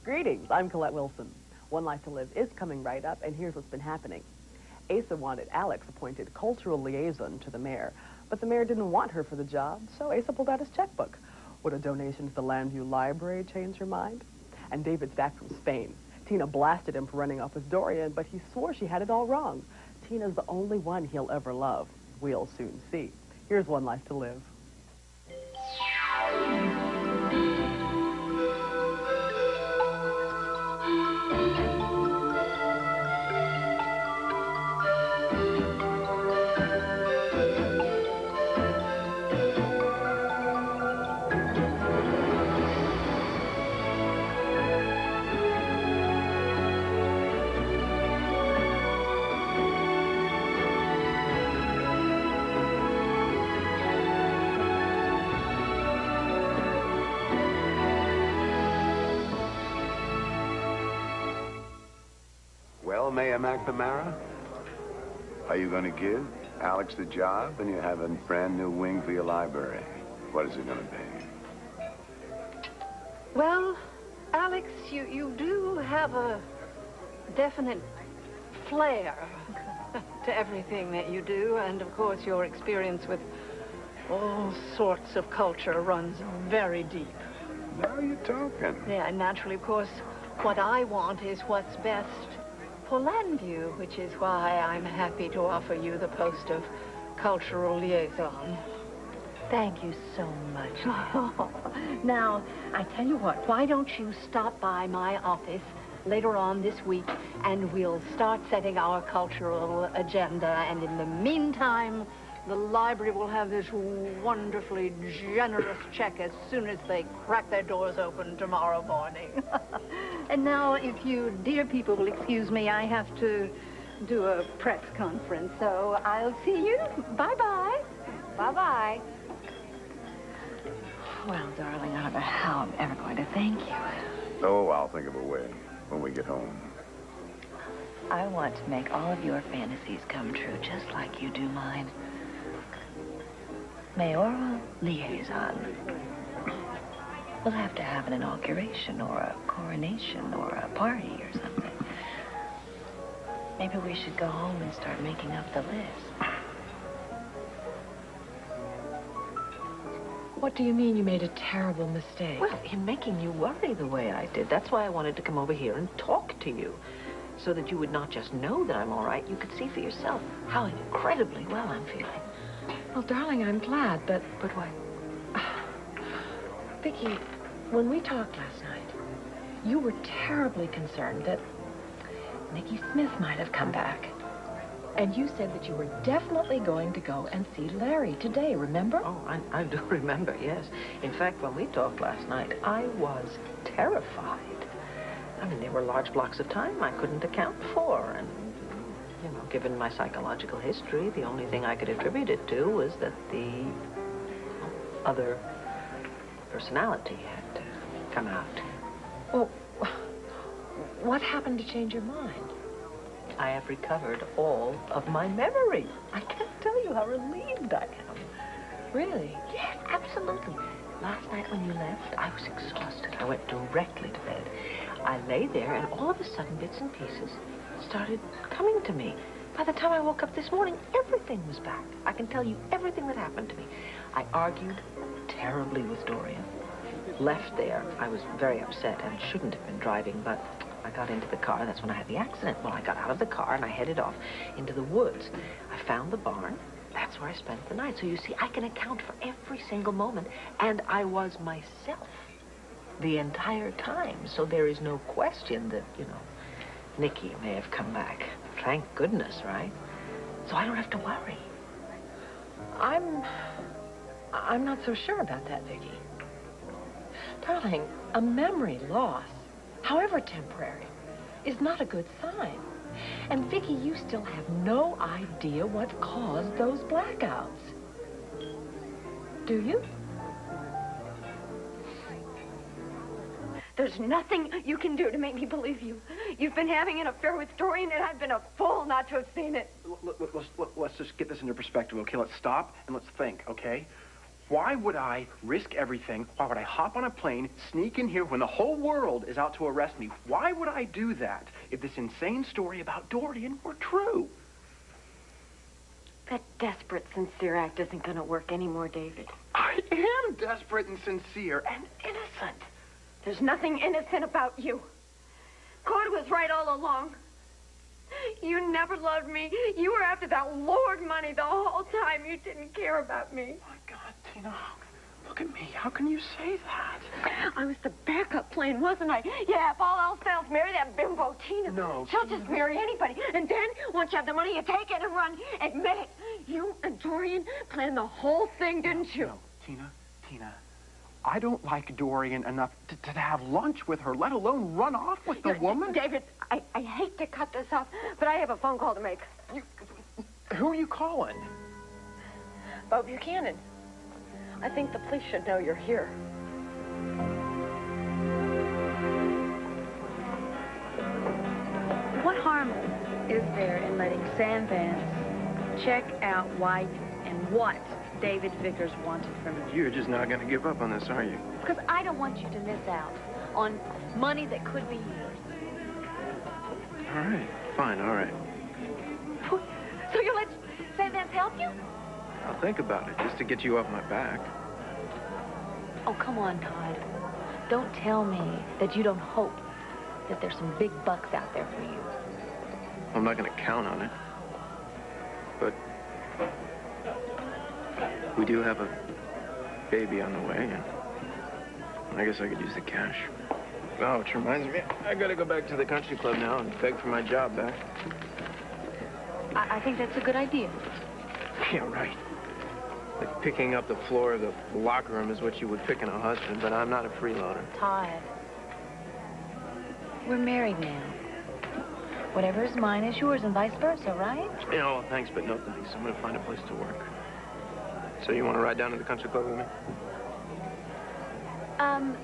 Greetings, I'm Colette Wilson. One Life to Live is coming right up, and here's what's been happening. Asa wanted Alex appointed cultural liaison to the mayor, but the mayor didn't want her for the job, so Asa pulled out his checkbook. Would a donation to the Landview Library change her mind? And David's back from Spain. Tina blasted him for running off with Dorian, but he swore she had it all wrong. Tina's the only one he'll ever love. We'll soon see. Here's One Life to Live. Well, Mayor McNamara, are you going to give Alex the job and you have a brand new wing for your library? What is it going to be? Well, Alex, you do have a definite flair to everything that you do, and of course your experience with all sorts of culture runs very deep. Now you're talking. Yeah, and naturally, of course, what I want is what's best for Landview, which is why I'm happy to offer you the post of cultural liaison. Thank you so much. Now, I tell you what, why don't you stop by my office later on this week, and we'll start setting our cultural agenda, and in the meantime, the library will have this wonderfully generous check as soon as they crack their doors open tomorrow morning. And now, if you dear people will excuse me, I have to do a press conference, so I'll see you. Bye-bye. Bye-bye. Well, darling, I don't know how I'm ever going to thank you. Oh, I'll think of a way when we get home. I want to make all of your fantasies come true, just like you do mine. Mayoral liaison. We'll have to have an inauguration or a coronation or a party or something. Maybe we should go home and start making up the list. What do you mean you made a terrible mistake? Well, in making you worry the way I did. That's why I wanted to come over here and talk to you. So that you would not just know that I'm all right, you could see for yourself how incredibly well I'm feeling. Well, darling, I'm glad, but what? Vicki, when we talked last night, you were terribly concerned that Nicky Smith might have come back. And you said that you were definitely going to go and see Larry today, remember? Oh, I do remember, yes. In fact, when we talked last night, I was terrified. I mean, there were large blocks of time I couldn't account for, and, you know, given my psychological history, the only thing I could attribute it to was that the other personality had to come out. Well, what happened to change your mind? I have recovered all of my memory. I can't tell you how relieved I am. Really? Yes, absolutely. Last night when you left, I was exhausted. I went directly to bed. I lay there, and all of a sudden, bits and pieces started coming to me. By the time I woke up this morning, everything was back. I can tell you everything that happened to me. I argued terribly with Dorian. Left there, I was very upset and shouldn't have been driving, but I got into the car. That's when I had the accident. Well, I got out of the car, and I headed off into the woods. I found the barn. That's where I spent the night. So you see, I can account for every single moment, and I was myself the entire time. So there is no question that, you know, Nicky may have come back. Thank goodness, right? So I don't have to worry. I'm not so sure about that, Vicki. Darling, a memory loss, however temporary, is not a good sign. And Vicki, you still have no idea what caused those blackouts. Do you? There's nothing you can do to make me believe you. You've been having an affair with Dorian, and I've been a fool not to have seen it. Let's just get this into perspective, okay? Let's stop and let's think, okay? Why would I risk everything? Why would I hop on a plane, sneak in here when the whole world is out to arrest me? Why would I do that if this insane story about Dorian were true? That desperate, sincere act isn't going to work anymore, David. I am desperate and sincere and innocent. There's nothing innocent about you. Claude was right all along. You never loved me. You were after that Lord money the whole time. You didn't care about me. Oh, my God, Tina, look at me. How can you say that? I was the backup plan, wasn't I? Yeah, if all else fails, marry that bimbo Tina. No, She'll Tina. just marry anybody. And then, once you have the money, you take it and run. Admit it. You and Dorian planned the whole thing, didn't you? No, Tina. I don't like Dorian enough to have lunch with her, let alone run off with the woman. David, I hate to cut this off, but I have a phone call to make. Who are you calling? Bo Buchanan. I think the police should know you're here. What harm is there in letting Sam Vance check out White and what David Vickers wanted from you? You're just not going to give up on this, are you? Because I don't want you to miss out on money that could be yours. All right, fine, all right. So you let Sam Vance help you? I'll think about it, just to get you off my back. Oh, come on, Todd. Don't tell me that you don't hope that there's some big bucks out there for you. I'm not going to count on it. But we do have a baby on the way, and I guess I could use the cash. Oh, which reminds me, I got to go back to the country club now and beg for my job back. I think that's a good idea. Yeah, right. Like picking up the floor of the locker room is what you would pick in a husband, but I'm not a freeloader. Todd, we're married now. Whatever is mine is yours and vice versa, right? You know, thanks, but no thanks. I'm going to find a place to work. So you want to ride down to the country club with me?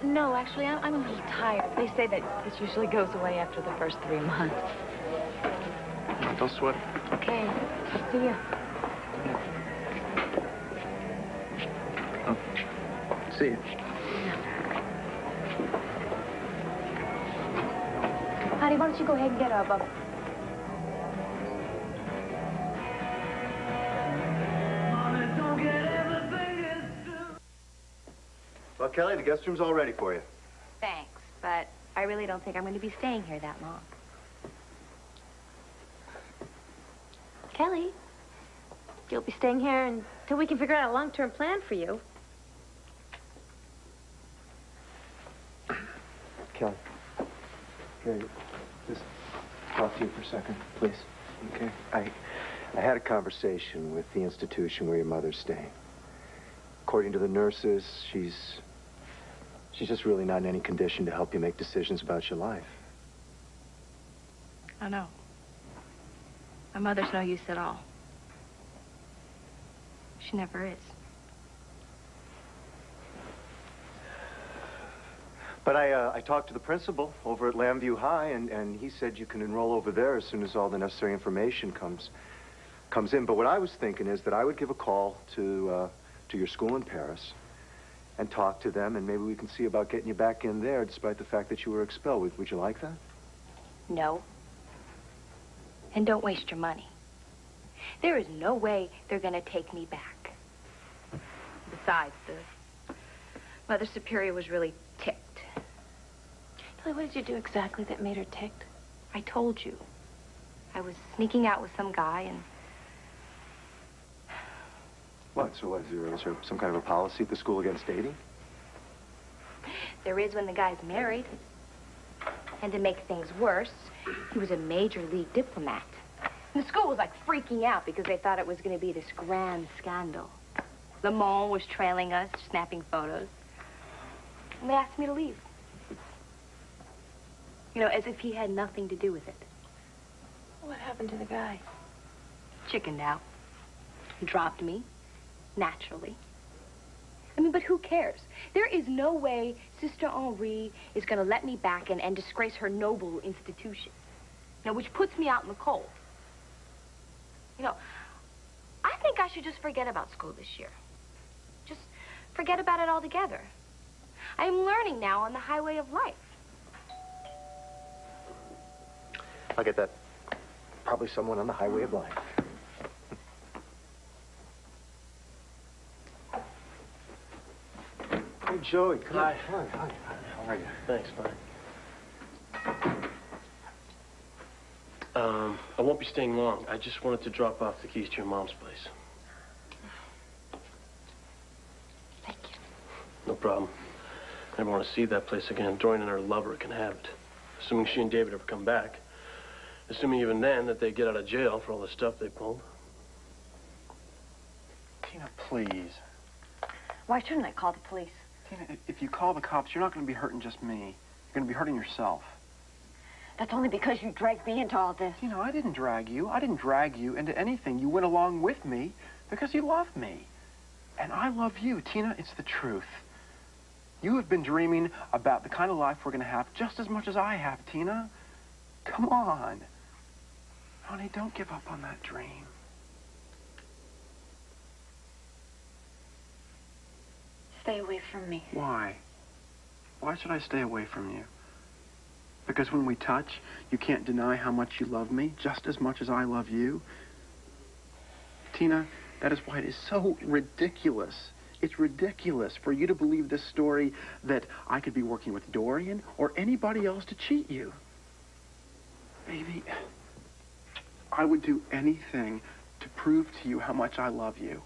No, actually, I'm a little tired. They say that this usually goes away after the first 3 months. No, don't sweat it. Okay, see ya. Oh. See you. Honey, why don't you go ahead and get a bubble? Well, Kelly, the guest room's all ready for you. Thanks, but I really don't think I'm going to be staying here that long. Kelly, you'll be staying here until we can figure out a long-term plan for you. Kelly, here, just talk to you for a second, please. Okay? I had a conversation with the institution where your mother's staying. According to the nurses, she's just really not in any condition to help you make decisions about your life. I know. My mother's no use at all. She never is. But I talked to the principal over at Lambview High, and he said you can enroll over there as soon as all the necessary information comes in. But what I was thinking is that I would give a call to your school in Paris and talk to them, and maybe we can see about getting you back in there despite the fact that you were expelled. Would you like that? No. And don't waste your money. There is no way they're going to take me back. Besides, the Mother Superior was really ticked. Kelly, what did you do exactly that made her ticked? I told you. I was sneaking out with some guy and... What? So what, is there some kind of a policy at the school against dating? There is when the guy's married. And to make things worse, he was a major league diplomat. And the school was like freaking out because they thought it was going to be this grand scandal. Le Monde was trailing us, snapping photos. And they asked me to leave. You know, as if he had nothing to do with it. What happened to the guy? Chickened out. Dropped me. Naturally. I mean, but who cares? There is no way Sister Henri is going to let me back and disgrace her noble institution. Now, which puts me out in the cold. You know, I think I should just forget about school this year. Just forget about it altogether. I'm learning now on the highway of life. I get that. Probably someone on the highway of life. Hey, Joey, come on. Hi. How are you? Thanks, bud. I won't be staying long. I just wanted to drop off the keys to your mom's place. Thank you. No problem. I never want to see that place again. Dorian and her lover can have it. Assuming she and David ever come back. Assuming even then that they get out of jail for all the stuff they pulled. Tina, please. Why shouldn't I call the police? Tina, if you call the cops, you're not going to be hurting just me. You're going to be hurting yourself. That's only because you dragged me into all this. Tina, I didn't drag you. I didn't drag you into anything. You went along with me because you love me. And I love you. Tina, it's the truth. You have been dreaming about the kind of life we're going to have just as much as I have, Tina. Come on. Honey, don't give up on that dream. Stay away from me. Why? Why should I stay away from you? Because when we touch, you can't deny how much you love me, just as much as I love you. Tina, that is why it is so ridiculous. It's ridiculous for you to believe this story that I could be working with Dorian or anybody else to cheat you. Baby, I would do anything to prove to you how much I love you.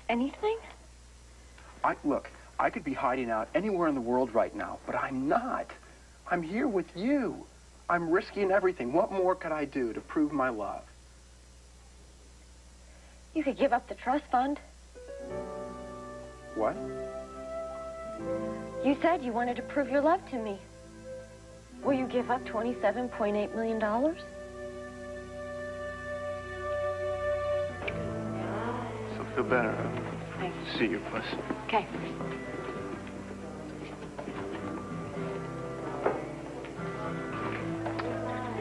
Anything? Look, I could be hiding out anywhere in the world right now, but I'm not. I'm here with you. I'm risking everything. What more could I do to prove my love? You could give up the trust fund. What? You said you wanted to prove your love to me. Will you give up $27.8 million? So feel better. Thanks. See you, puss. Okay.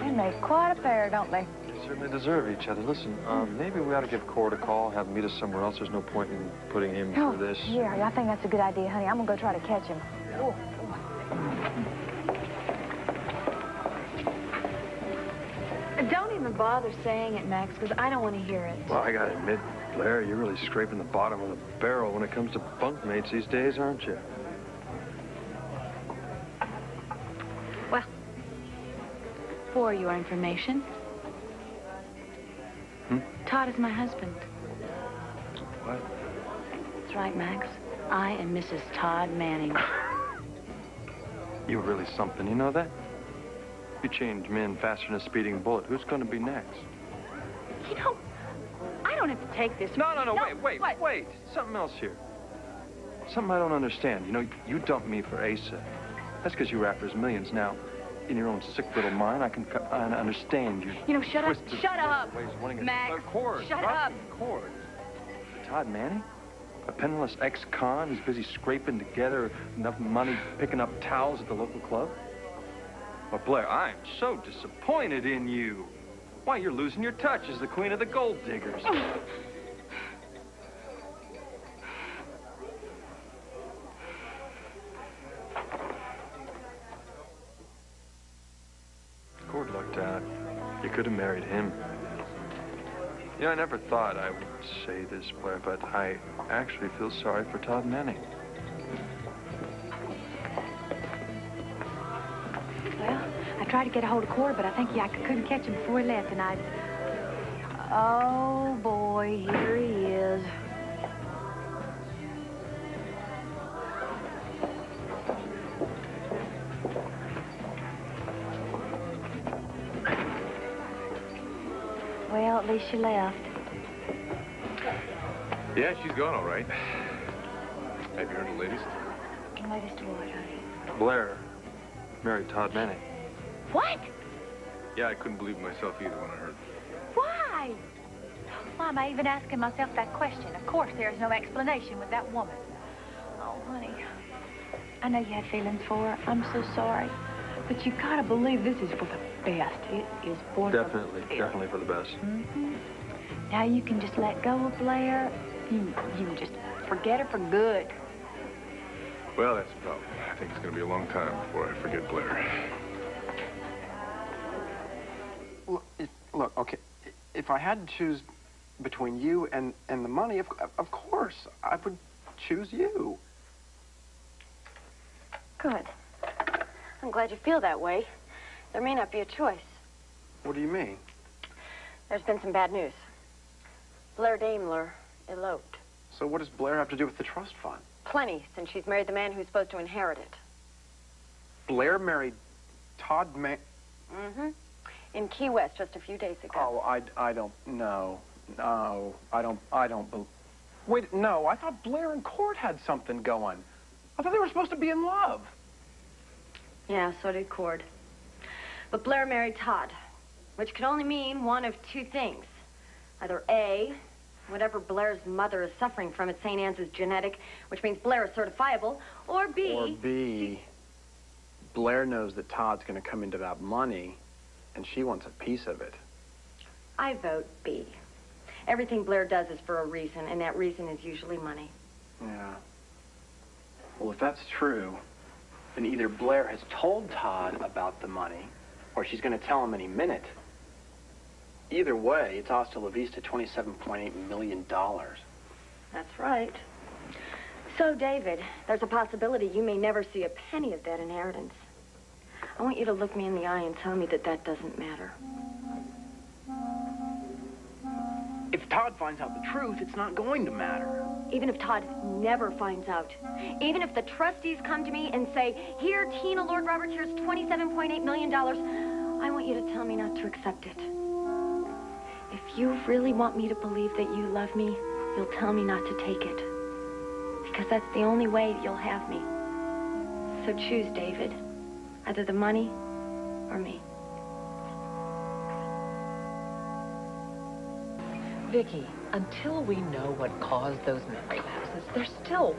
They make quite a pair, don't they? They certainly deserve each other. Listen, maybe we ought to give Cord a call, have him meet us somewhere else. There's no point in putting him through this. Yeah, I think that's a good idea, honey. I'm gonna go try to catch him. Oh, don't even bother saying it, Max, because I don't want to hear it. Well, I gotta admit, Blair, you're really scraping the bottom of the barrel when it comes to bunkmates these days, aren't you? Well, for your information, Todd is my husband. What? That's right, Max. I am Mrs. Todd Manning. You're really something, you know that? You change men faster than a speeding bullet. Who's going to be next? You know, I don't have to take this. No, wait. Something else here. Something I don't understand. You know, you dumped me for Asa. That's because you were after his millions. Now, in your own sick little mind, I understand you. You know, shut up, Max. Shut up. Cord. Todd Manning? A penniless ex-con who's busy scraping together enough money picking up towels at the local club? Well, Blair, I'm so disappointed in you. Why, you're losing your touch as the queen of the gold diggers. Cord lucked out. You could have married him. You know, I never thought I would say this, Blair, but I actually feel sorry for Todd Manning. Well, I tried to get a hold of Cord, but I think I couldn't catch him before he left, and oh, boy, here he is. Well, at least she left. Yeah, she's gone all right. Have you heard the latest? Latest to what, honey? Blair married Todd Manning. What? Yeah, I couldn't believe it myself either when I heard. Why? Why am I even asking myself that question? Of course, there's no explanation with that woman. Oh, honey, I know you had feelings for her. I'm so sorry. But you gotta believe this is for the best. It is for the best. Definitely for the best. Mm-hmm. Now you can just let go of Blair. You can just forget her for good. Well, that's the problem. I think it's going to be a long time before I forget Blair. Look, okay, if I had to choose between you and the money, of course, I would choose you. Good. I'm glad you feel that way. There may not be a choice. What do you mean? There's been some bad news. Blair Daimler eloped. So what does Blair have to do with the trust fund? Plenty, since she's married the man who's supposed to inherit it. Blair married Todd Mm-hmm. In Key West just a few days ago. Oh, I don't know. No, I don't believe. Wait, no, I thought Blair and Cord had something going. I thought they were supposed to be in love. Yeah, so did Cord. But Blair married Todd, which could only mean one of two things. Either A, whatever Blair's mother is suffering from at St. Anne's is genetic, which means Blair is certifiable, or B... Or B, Blair knows that Todd's going to come into that money, and she wants a piece of it. I vote B. Everything Blair does is for a reason, and that reason is usually money. Yeah. Well, if that's true, then either Blair has told Todd about the money, or she's going to tell him any minute. Either way, it's hasta la vista $27.8 million. That's right. So, David, there's a possibility you may never see a penny of that inheritance. I want you to look me in the eye and tell me that that doesn't matter. If Todd finds out the truth, it's not going to matter. Even if Todd never finds out. Even if the trustees come to me and say, here, Tina Lord Roberts, here's $27.8 million, I want you to tell me not to accept it. If you really want me to believe that you love me, you'll tell me not to take it. Because that's the only way you'll have me. So choose, David. Either the money or me. Vicky, until we know what caused those memory lapses, there's still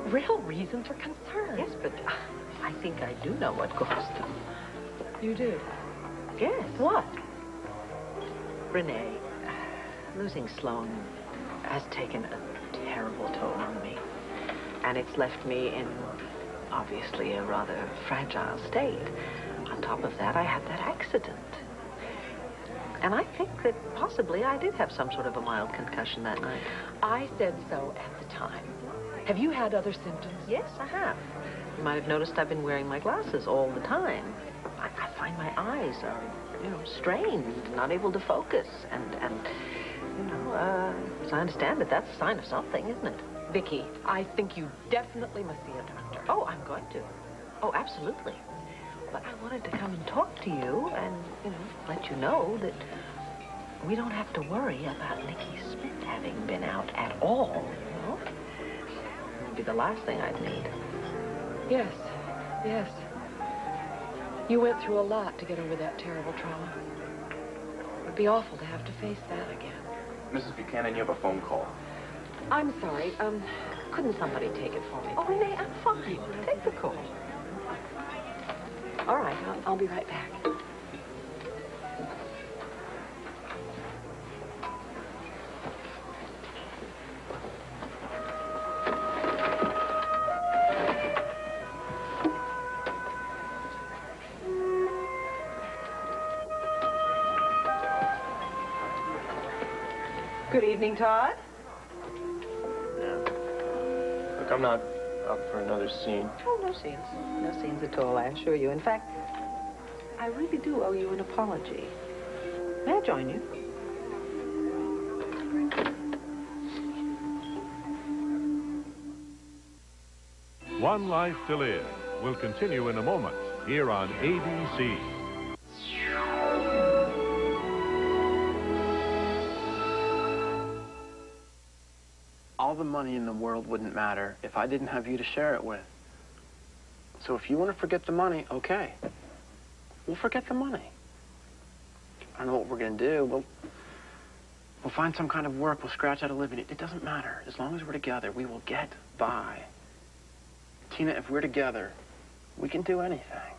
real reason for concern. Yes, but I think I do know what caused them. You do? Yes. What? Renee, losing Sloan has taken a terrible toll on me. And it's left me in, obviously, a rather fragile state. On top of that, I had that accident. And I think that possibly I did have some sort of a mild concussion that night. I said so at the time. Have you had other symptoms? Yes, I have. You might have noticed I've been wearing my glasses all the time. I find my eyes are, strained, not able to focus. And as I understand it, that's a sign of something, isn't it? Vicky, I think you definitely must see a doctor. Oh, I'm going to. Oh, absolutely. But I wanted to come and talk to you and, let you know that we don't have to worry about Nicky Smith having been out at all, It would be the last thing I'd need. Yes, yes. You went through a lot to get over that terrible trauma. It would be awful to have to face that again. Mrs. Buchanan, you have a phone call. I'm sorry. Couldn't somebody take it for me? Oh, Renee, I'm fine. Take the call. All right, I'll be right back. Good evening, Todd. Look, I'm not up for another scene. Oh, no scenes. No scenes at all, I assure you. In fact, I really do owe you an apology. May I join you? One Life to Live will continue in a moment here on ABC. All the money in the world wouldn't matter if I didn't have you to share it with. So if you want to forget the money, okay. We'll forget the money. I don't know what we're going to do. We'll find some kind of work. We'll scratch out a living. It doesn't matter. As long as we're together, we will get by. Tina, if we're together, we can do anything.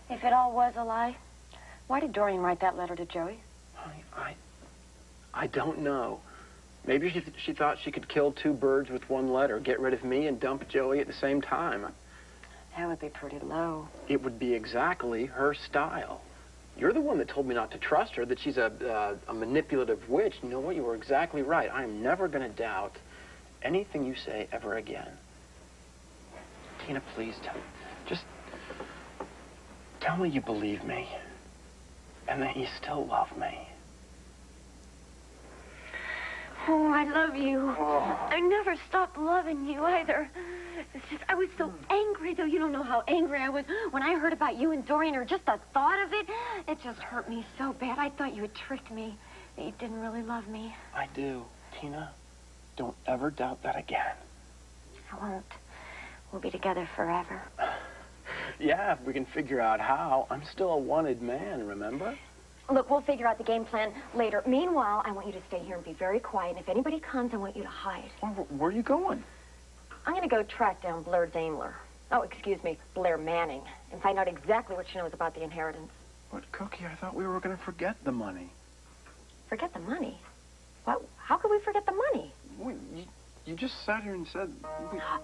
If it all was a lie, why did Dorian write that letter to Joey? Honey, I don't know. Maybe she thought she could kill two birds with one letter, get rid of me and dump Joey at the same time. That would be pretty low. It would be exactly her style. You're the one that told me not to trust her, that she's a manipulative witch. You know what? You were exactly right. I am never going to doubt anything you say ever again. Tina, please just tell me you believe me and that you still love me. Oh, I love you. Oh. I never stopped loving you either. It's just, I was so angry, though. You don't know how angry I was when I heard about you and Dorian, or just the thought of it. It just hurt me so bad. I thought you had tricked me, that you didn't really love me. I do. Tina, don't ever doubt that again. I won't. We'll be together forever. Yeah, if we can figure out how. I'm still a wanted man, remember? Look, we'll figure out the game plan later. Meanwhile, I want you to stay here and be very quiet. And if anybody comes, I want you to hide. Where are you going? I'm going to go track down Blair Daimler. Oh, excuse me, Blair Manning. And find out exactly what she knows about the inheritance. But, Cookie, I thought we were going to forget the money. Forget the money? What? How could we forget the money? Well, you just sat here and said...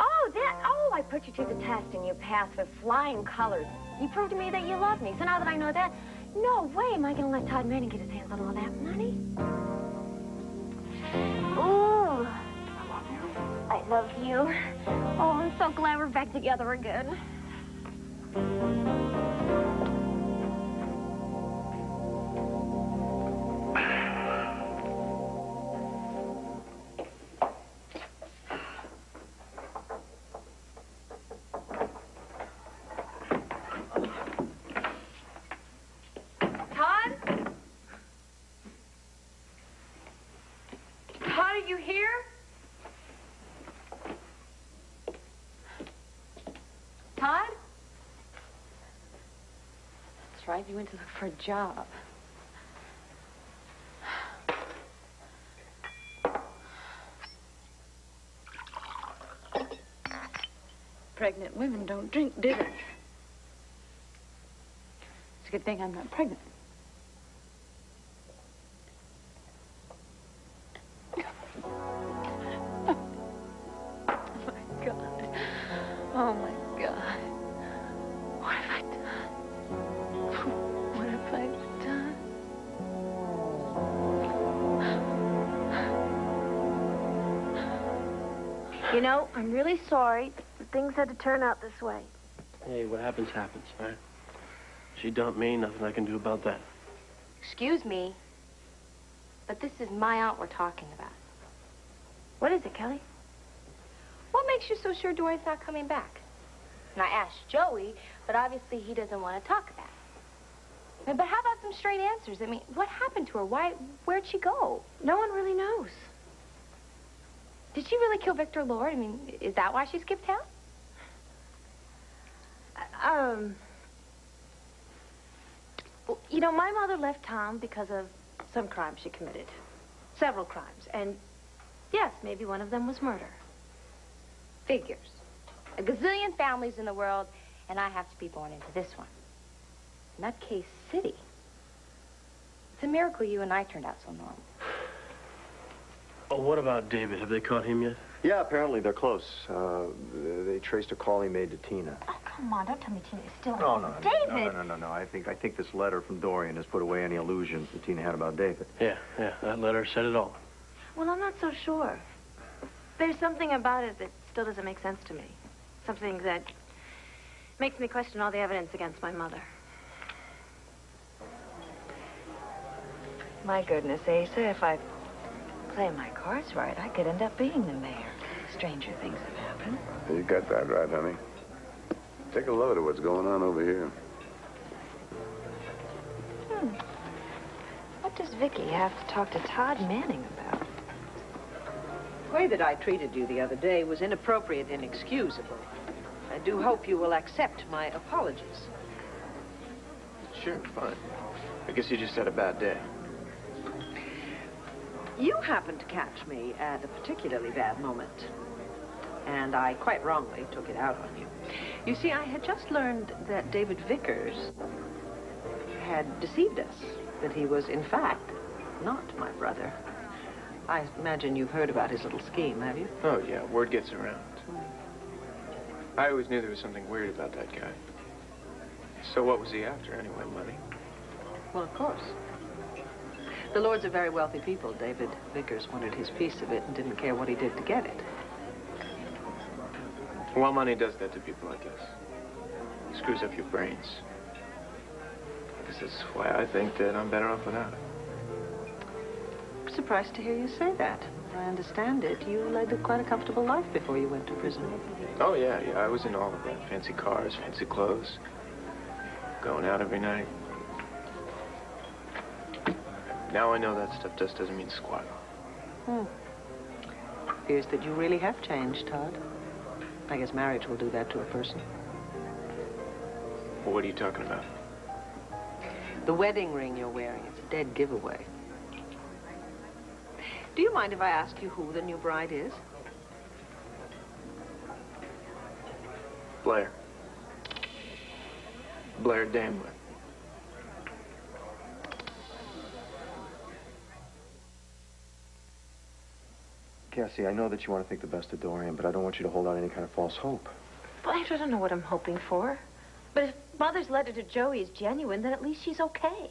Oh, I put you to the test and you passed with flying colors. You proved to me that you love me. So now that I know that, no way am I going to let Todd Manning get his hands on all that money. Ooh. I love you. Oh, I'm so glad we're back together again. Right? You went to look for a job. Pregnant women don't drink bitters. It's a good thing I'm not pregnant. Oh, my God. What have I done? What have I done? You know, I'm really sorry that things had to turn out this way. Hey, what happens, happens, right? She dumped me, nothing I can do about that. Excuse me, but this is my aunt we're talking about. What is it, Kelly? What makes you so sure Dorian's not coming back? And I asked Joey, but obviously he doesn't want to talk about it. But how about some straight answers? I mean, what happened to her? Where'd she go? No one really knows. Did she really kill Victor Lord? I mean, is that why she skipped town? Well, you know, my mother left town because of some crime she committed. Several crimes. And, yes, maybe one of them was murder. Figures. A gazillion families in the world, and I have to be born into this one. Nutcase City. It's a miracle you and I turned out so normal. Oh, what about David? Have they caught him yet? Yeah, apparently they're close. They traced a call he made to Tina. Oh, come on, don't tell me Tina is still No. David! No. I think this letter from Dorian has put away any illusions that Tina had about David. Yeah, that letter said it all. Well, I'm not so sure. There's something about it that still doesn't make sense to me. Something that makes me question all the evidence against my mother. My goodness, Asa, if I play my cards right, I could end up being the mayor. Stranger things have happened. You got that right, honey. Take a look at what's going on over here. What does Vicky have to talk to Todd Manning about? The way that I treated you the other day was inappropriate and inexcusable. I do hope you will accept my apologies. Sure, fine. I guess you just had a bad day. You happened to catch me at a particularly bad moment, and I quite wrongly took it out on you. You see, I had just learned that David Vickers had deceived us, that he was, in fact, not my brother. I imagine you've heard about his little scheme, have you? Oh, yeah, word gets around. I always knew there was something weird about that guy. So what was he after, anyway? Money? Well, of course. The Lords are very wealthy people. David Vickers wanted his piece of it and didn't care what he did to get it. Well, money does that to people, I guess. It screws up your brains. I guess that's why I think that I'm better off without it. I'm surprised to hear you say that. As I understand it, you led quite a comfortable life before you went to prison. Oh, yeah, I was in all of that. Fancy cars, fancy clothes. Going out every night. Now I know that stuff just doesn't mean squat. Appears that you really have changed, Todd. I guess marriage will do that to a person. Well, what are you talking about? The wedding ring you're wearing, it's a dead giveaway. Do you mind if I ask you who the new bride is? Blair. Blair Damwood. Cassie, I know that you want to think the best of Dorian, but I don't want you to hold out any kind of false hope. Well, I don't know what I'm hoping for. But if Mother's letter to Joey is genuine, then at least she's okay.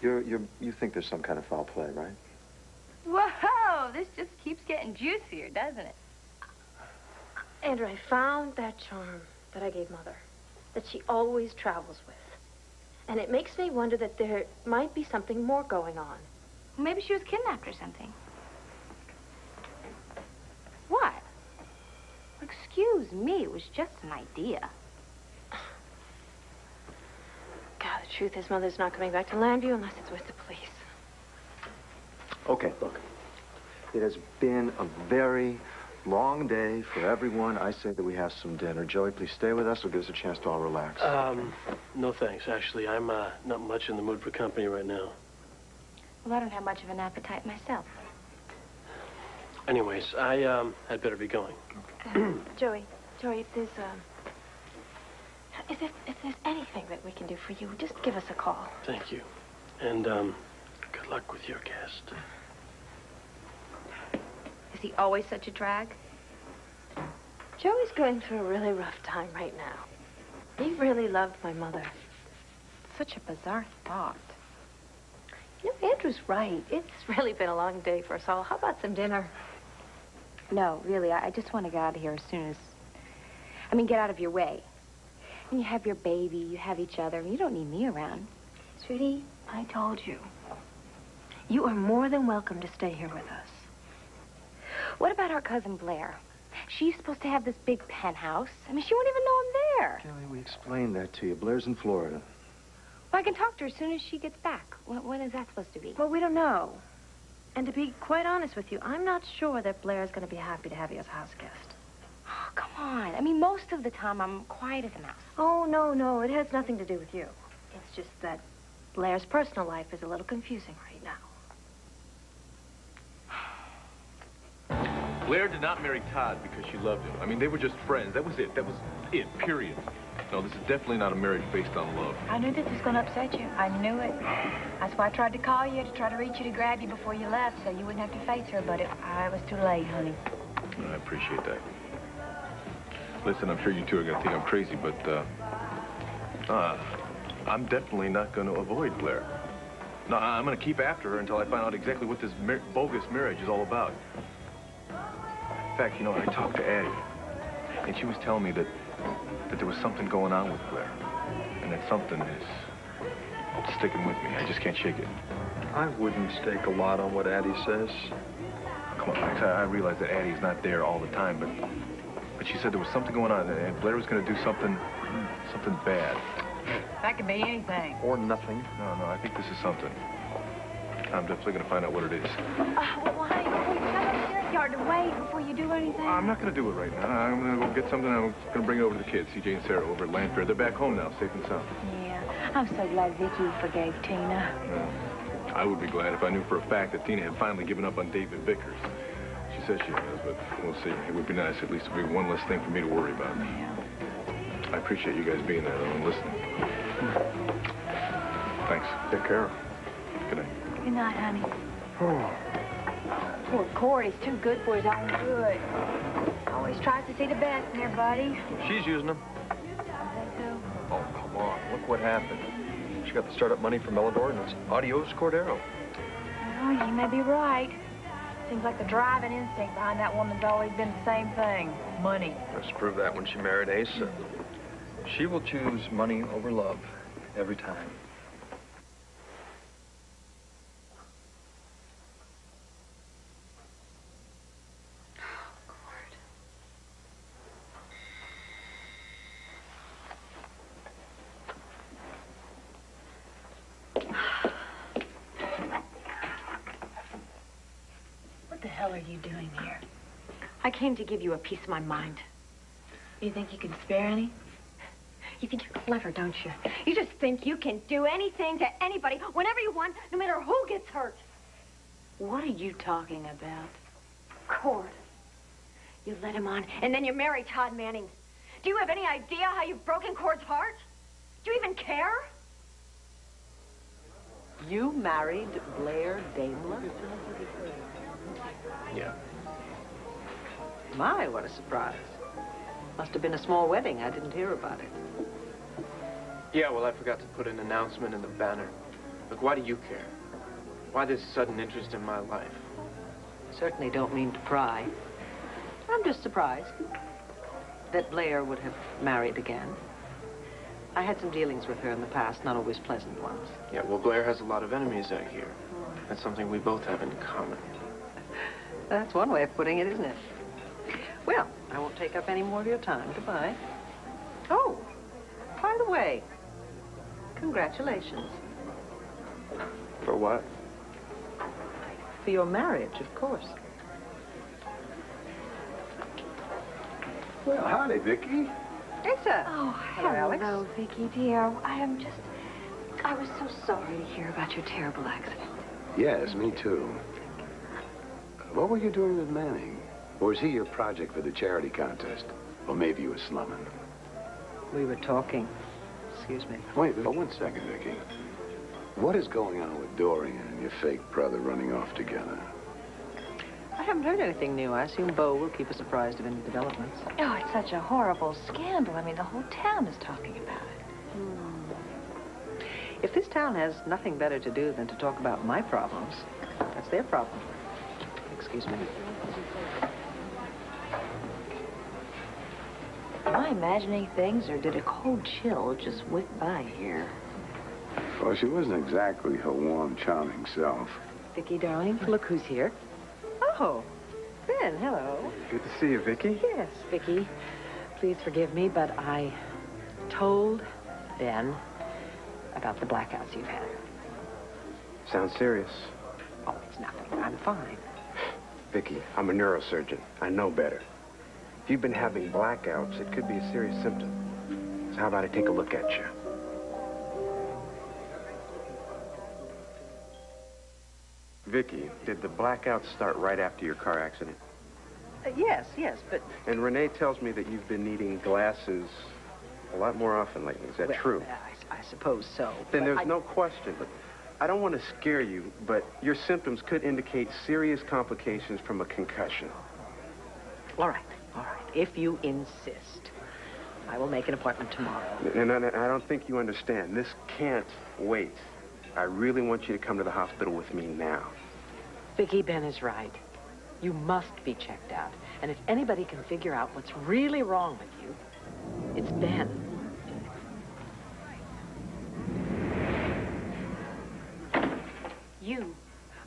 You think there's some kind of foul play, right? Whoa, this just keeps getting juicier, doesn't it? Andrew, I found that charm that I gave Mother, that she always travels with. And it makes me wonder that there might be something more going on. Maybe she was kidnapped or something. What? Excuse me, it was just an idea. God, the truth is Mother's not coming back to Landview unless it's with the police. Okay, look. It has been a very long day for everyone. I say that we have some dinner. Joey, please stay with us. It'll give us a chance to all relax. No thanks. Actually, I'm not much in the mood for company right now. Well, I don't have much of an appetite myself. Anyways, I had better be going. Joey, if there's anything that we can do for you, just give us a call. Thank you. And good luck with your guest. Is he always such a drag? Joey's going through a really rough time right now. He really loved my mother. Such a bizarre thought. You know, Andrew's right. It's really been a long day for us all. How about some dinner? No, really, I just want to get out of here as soon as... get out of your way. And you have your baby, you have each other, and you don't need me around. Sweetie, I told you. You are more than welcome to stay here with us. What about our cousin Blair? She's supposed to have this big penthouse. She won't even know I'm there. Kelly, we explained that to you. Blair's in Florida. Well, I can talk to her as soon as she gets back. When is that supposed to be? Well, we don't know. And to be quite honest with you, I'm not sure that Blair's going to be happy to have you as a house guest. Oh, come on. Most of the time I'm quiet as a mouse. Oh, no. It has nothing to do with you. It's just that Blair's personal life is a little confusing right now. Blair did not marry Todd because she loved him. They were just friends. That was it. That was it, period. No, this is definitely not a marriage based on love. I knew this was going to upset you. I knew it. That's why I tried to call you, to try to reach you, to grab you before you left, so you wouldn't have to face her, but I was too late, honey. I appreciate that. Listen, I'm sure you two are going to think I'm crazy, but, I'm definitely not going to avoid Blair. No, I'm going to keep after her until I find out exactly what this bogus marriage is all about. In fact, I talked to Addie, and she was telling me that there was something going on with Blair, and that something is sticking with me. I just can't shake it. I wouldn't stake a lot on what Addie says. Come on, Max, I realize that Addie's not there all the time, but she said there was something going on, and Blair was going to do something bad. That could be anything. Or nothing. No, I think this is something. I'm definitely going to find out what it is. Well, honey, before you come upstairs, to wait before you do anything. I'm not going to do it right now. I'm going to go get something. I'm going to bring it over to the kids, CJ and Sarah, over at Landfair. They're back home now, safe and sound. Yeah, I'm so glad Vicky forgave Tina. Yeah. I would be glad if I knew for a fact that Tina had finally given up on David Vickers. She says she has, but we'll see. It would be nice. At least it would be one less thing for me to worry about. Yeah. I appreciate you guys being there, though, and listening. Thanks. Take care. Good night. Good night, honey. Poor Cord is too good for his own good. Always tries to see the best in everybody. She's using them. Oh, come on. Look what happened. She got the startup money from Elidor, and it's adios Cordero. Oh, you may be right. Seems like the driving instinct behind that woman's always been the same thing. Money. Let's prove that when she married Asa. She will choose money over love every time. What the hell are you doing here? I came to give you a piece of my mind. You think you can spare any? You think you're clever, don't you? You just think you can do anything to anybody, whenever you want, no matter who gets hurt. What are you talking about? Cord. You let him on, and then you marry Todd Manning. Do you have any idea how you've broken Cord's heart? Do you even care? You married Blair Daimler? Yeah. My, what a surprise. Must have been a small wedding. I didn't hear about it. Yeah, well, I forgot to put an announcement in the banner. Look, why do you care? Why this sudden interest in my life? Certainly don't mean to pry. I'm just surprised that Blair would have married again. I had some dealings with her in the past, not always pleasant ones. Yeah, well, Blair has a lot of enemies out here. That's something we both have in common. That's one way of putting it, isn't it? Well, I won't take up any more of your time. Goodbye. Oh, by the way, congratulations. For what? For your marriage, of course. Well, howdy, Vicky. Asa. Oh, hello, Alex. Hello, Vicky, dear. I was so sorry to hear about your terrible accident. Yes, me too. What were you doing with Manning? Or was he your project for the charity contest? Or maybe you were slumming? We were talking. Excuse me. Wait, 1 second, Vicky. What is going on with Dorian and your fake brother running off together? I haven't heard anything new. I assume Bo will keep us apprised of any developments. Oh, it's such a horrible scandal. I mean, the whole town is talking about it. If this town has nothing better to do than to talk about my problems, that's their problem. Excuse me. Am I imagining things, or did a cold chill just whip by here? Well, she wasn't exactly her warm, charming self. Vicky, darling, look who's here. Oh, Ben, hello. Good to see you, Vicky. Yes, Vicky. Please forgive me, but I told Ben about the blackouts you've had. Sounds serious. Oh, it's nothing. I'm fine. Vicky, I'm a neurosurgeon. I know better. If you've been having blackouts, it could be a serious symptom. So how about I take a look at you? Vicky, did the blackouts start right after your car accident? Yes, but... And Renee tells me that you've been needing glasses a lot more often lately. Is that true? I suppose so. Then there's no question. But I don't want to scare you, but your symptoms could indicate serious complications from a concussion. All right. If you insist, I will make an appointment tomorrow. And I don't think you understand. This can't wait. I really want you to come to the hospital with me now. Vicky, Ben is right. You must be checked out. And if anybody can figure out what's really wrong with you, it's Ben. You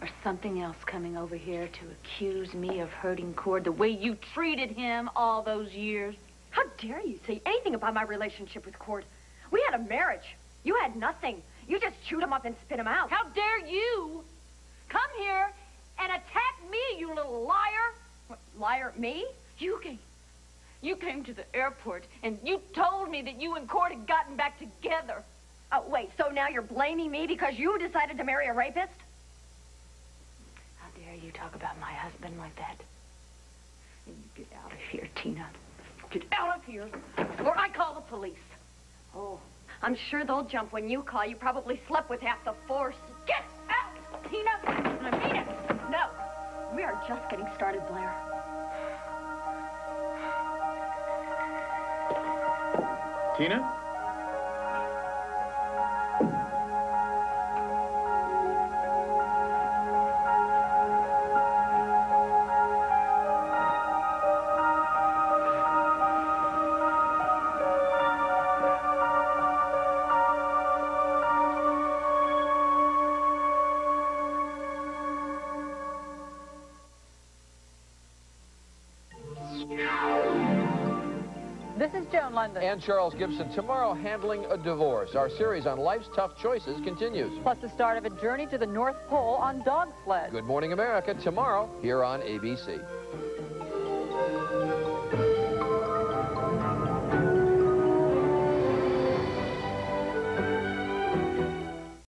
or something else coming over here to accuse me of hurting Cord the way you treated him all those years. How dare you say anything about my relationship with Cord? We had a marriage. You had nothing. You just chewed him up and spit him out. How dare you come here and attack me, you little liar? What, liar? Me? You came to the airport and you told me that you and Cord had gotten back together. Oh, wait, so now you're blaming me because you decided to marry a rapist? How dare you talk about my husband like that? You get out of here, Tina. Get out of here, or I call the police. Oh, I'm sure they'll jump when you call. You probably slept with half the force. Get out, Tina! just getting started, Blair. Tina? This is Joan London. And Charles Gibson. Tomorrow, handling a divorce. Our series on life's tough choices continues. Plus the start of a journey to the North Pole on dog sled. Good Morning America tomorrow here on ABC.